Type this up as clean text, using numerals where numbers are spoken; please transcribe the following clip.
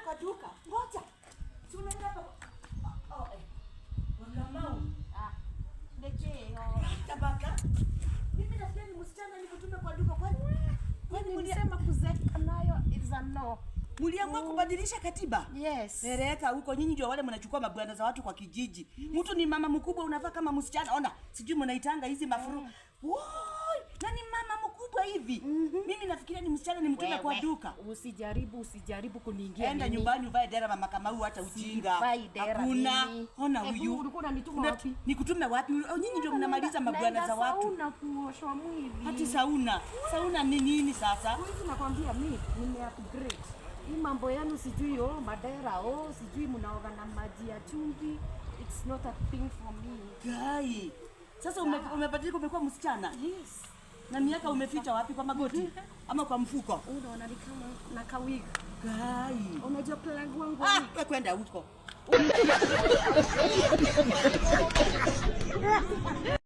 kwa duka. Ngoja. Si unaenda hapa. Wangamau. Tabaka. Mimi nafikiri ni msichana nikutume kwa duka kwani Nilisema kuzeka nayo is a no. Muliamua kubadilisha katiba? Yes. Pereka huko, nyinyi ndio wale mnachukua mabwana za watu kwa kijiji. Mtu ni mama mkubwa unavaa kama msichana. Ona, sijui mnaitanga hizi mafuru. Woi, nani mama mkubwa hivi? Mimi nafikiria ni msichana nimtume kwa duka. Usijaribu kuniingia. Enda nyumbani uvae dera mama kama huyu hata ujinga. Hakuna. Ona huyu. Ulikuwa unanituma wapi? Nikutume wapi? Nyinyi ndio mnamaliza mabwana za watu. Sauna kuoshwa mwili. Hati sauna. Sauna ni nini sasa? Hivi nakwambia mimi nime-upgrade. Hii mambo yenu sijui madera sijui mnaoga na maji ya chumvi. It's not a thing for me. Guy. Sasa umebadilika umekuwa msichana? Yes. Na miaka umeficha wapi, kwa magoti ama kwa mfuko? Unaona ni kama na kawig. Guy. Unajua plug wangu. Wewe kwenda huko.